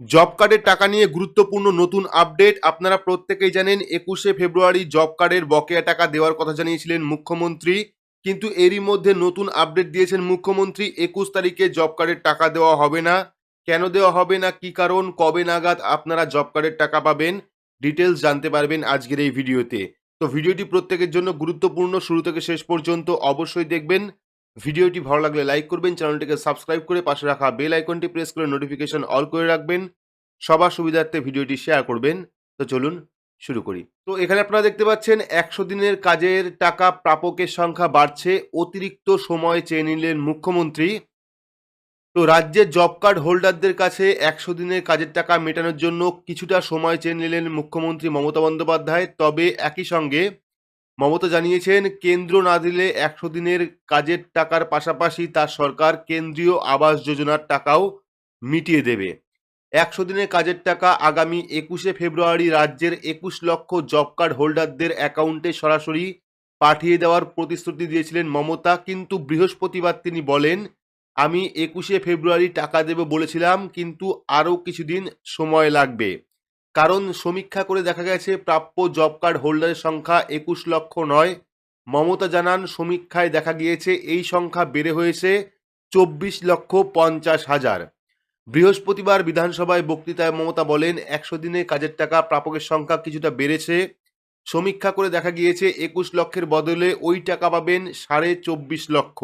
Job কার্ডের টাকা নিয়ে গুরুত্বপূর্ণ নতুন আপডেট। আপনারা প্রত্যেকেই জানেন 21শে ফেব্রুয়ারি জব কার্ডের বকেয়া টাকা দেওয়ার কথা জানিয়েছিলেন মুখ্যমন্ত্রী, কিন্তু এরই মধ্যে নতুন আপডেট দিয়েছেন মুখ্যমন্ত্রী। 21 তারিখে জব কার্ডের টাকা দেওয়া হবে না। কেন দেওয়া হবে না, কি কারণ, কবে নাগাদ আপনারা জব কার্ডের টাকা পাবেন, ডিটেলস জানতে পারবেন আজকের এই ভিডিওতে। তো ভিডিওটি প্রত্যেকের জন্য গুরুত্বপূর্ণ, শুরু থেকে শেষ পর্যন্ত অবশ্যই দেখবেন। ভিডিওটি ভালো লাগলে লাইক করবেন, চ্যানেলটিকে সাবস্ক্রাইব করে পাশে রাখা বেল আইকনটি প্রেস করে নোটিফিকেশন অল করে রাখবেন। সবার সুবিধার্থে ভিডিওটি শেয়ার করবেন। তো চলুন শুরু করি। তো এখানে আপনারা দেখতে পাচ্ছেন 100 দিনের কাজের টাকা প্রাপকের সংখ্যা বাড়ছে, অতিরিক্ত সময় চেয়ে নিলেন মুখ্যমন্ত্রী। তো রাজ্যের জব কার্ড হোল্ডারদের কাছে 100 দিনের কাজের টাকা মেটানোর জন্য কিছুটা সময় চেয়ে নিলেন মুখ্যমন্ত্রী মমতা বন্দ্যোপাধ্যায়। তবে একই সঙ্গে মমতা জানিয়েছেন, কেন্দ্র না দিলে 100 দিনের কাজের টাকার পাশাপাশি তার সরকার কেন্দ্রীয় আবাস যোজনার টাকাও মিটিয়ে দেবে। 100 দিনের কাজের টাকা আগামী 21শে ফেব্রুয়ারি রাজ্যের 21 লক্ষ জব কার্ড হোল্ডারদের অ্যাকাউন্টে সরাসরি পাঠিয়ে দেওয়ার প্রতিশ্রুতি দিয়েছিলেন মমতা, কিন্তু বৃহস্পতিবার তিনি বলেন, আমি 21শে ফেব্রুয়ারি টাকা দেব বলেছিলাম, কিন্তু আরও কিছুদিন সময় লাগবে। কারণ সমীক্ষা করে দেখা গেছে প্রাপ্য জব কার্ড হোল্ডারের সংখ্যা 21 লক্ষ নয়। মমতা জানান, সমীক্ষায় দেখা গিয়েছে এই সংখ্যা বেড়ে হয়েছে 24,50,000। বৃহস্পতিবার বিধানসভায় বক্তৃতায় মমতা বলেন, 100 দিনে কাজের টাকা প্রাপকের সংখ্যা কিছুটা বেড়েছে। সমীক্ষা করে দেখা গিয়েছে 21 লক্ষের বদলে ওই টাকা পাবেন 24.5 লক্ষ।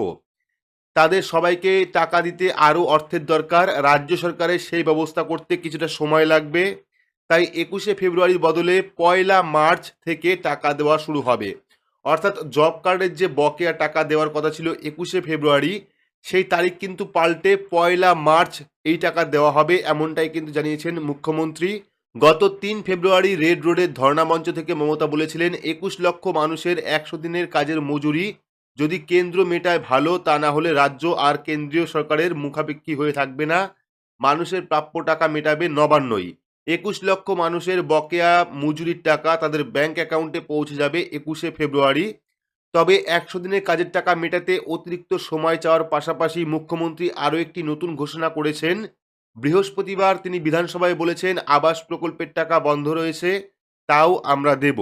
তাদের সবাইকে টাকা দিতে আরও অর্থের দরকার। রাজ্য সরকারের সেই ব্যবস্থা করতে কিছুটা সময় লাগবে। তাই 21শে ফেব্রুয়ারির বদলে 1 মার্চ থেকে টাকা দেওয়া শুরু হবে। অর্থাৎ জব কার্ডের যে বকেয়া টাকা দেওয়ার কথা ছিল 21শে ফেব্রুয়ারি, সেই তারিখ কিন্তু পাল্টে 1 মার্চ এই টাকা দেওয়া হবে, এমনটাই কিন্তু জানিয়েছেন মুখ্যমন্ত্রী। গত 3 ফেব্রুয়ারি রেড রোডের ধর্ণা মঞ্চ থেকে মমতা বলেছিলেন, 21 লক্ষ মানুষের 100 দিনের কাজের মজুরি যদি কেন্দ্র মেটায় ভালো, তা না হলে রাজ্য আর কেন্দ্রীয় সরকারের মুখাপেক্ষী হয়ে থাকবে না। মানুষের প্রাপ্য টাকা মেটাবে নবান্নই। 21 লক্ষ মানুষের বকেয়া মজুরির টাকা তাদের ব্যাংক অ্যাকাউন্টে পৌঁছে যাবে 21শে ফেব্রুয়ারি। তবে 100 দিনের কাজের টাকা মেটাতে অতিরিক্ত সময় চাওয়ার পাশাপাশি মুখ্যমন্ত্রী আরও একটি নতুন ঘোষণা করেছেন। বৃহস্পতিবার তিনি বিধানসভায় বলেছেন, আবাস প্রকল্পের টাকা বন্ধ রয়েছে, তাও আমরা দেব।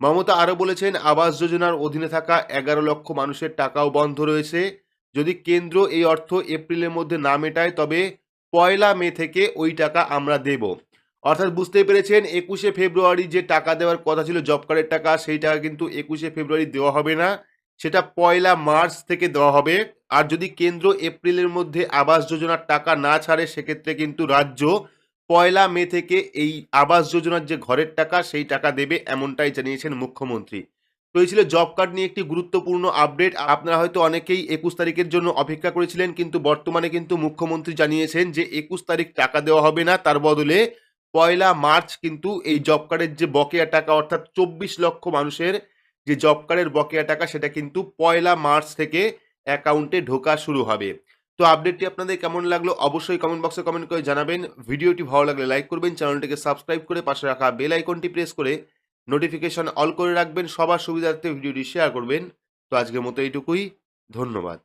মমতা আরও বলেছেন, আবাস যোজনার অধীনে থাকা 11 লক্ষ মানুষের টাকাও বন্ধ রয়েছে। যদি কেন্দ্র এই অর্থ এপ্রিলের মধ্যে না মেটায়, তবে 1 মে থেকে ওই টাকা আমরা দেব। অর্থাৎ বুঝতেই পেরেছেন, 21শে ফেব্রুয়ারি যে টাকা দেওয়ার কথা ছিল জব কার্ডের টাকা, সেই টাকা কিন্তু 21শে ফেব্রুয়ারি দেওয়া হবে না, সেটা 1 মার্চ থেকে দেওয়া হবে। আর যদি কেন্দ্র এপ্রিলের মধ্যে আবাস যোজনার টাকা না ছাড়ে, সেক্ষেত্রে কিন্তু রাজ্য 1 মে থেকে এই আবাস যোজনার যে ঘরের টাকা, সেই টাকা দেবে, এমনটাই জানিয়েছেন মুখ্যমন্ত্রী। তো এই ছিল জব কার্ড নিয়ে একটি গুরুত্বপূর্ণ আপডেট। আপনারা হয়তো অনেকেই 21 তারিখের জন্য অপেক্ষা করেছিলেন, কিন্তু বর্তমানে কিন্তু মুখ্যমন্ত্রী জানিয়েছেন যে 21 তারিখ টাকা দেওয়া হবে না, তার বদলে 1 মার্চ কিন্তু এই জব কার্ডের যে বকেয়া টাকা, অর্থাৎ 24 লক্ষ মানুষের যে জব কার্ডের বকেয়া টাকা, সেটা কিন্তু 1 মার্চ থেকে অ্যাকাউন্টে ঢোকা শুরু হবে। তো আপডেটটি আপনাদের কেমন লাগলো অবশ্যই কমেন্ট বক্সে কমেন্ট করে জানাবেন। ভিডিওটি ভালো লাগলে লাইক করবেন, চ্যানেলটিকে সাবস্ক্রাইব করে পাশে রাখা বেল আইকনটি প্রেস করে নোটিফিকেশন অল করে রাখবেন। সবার সুবিধার্থে ভিডিওটি শেয়ার করবেন। তো আজকের মতো এইটুকুই। ধন্যবাদ।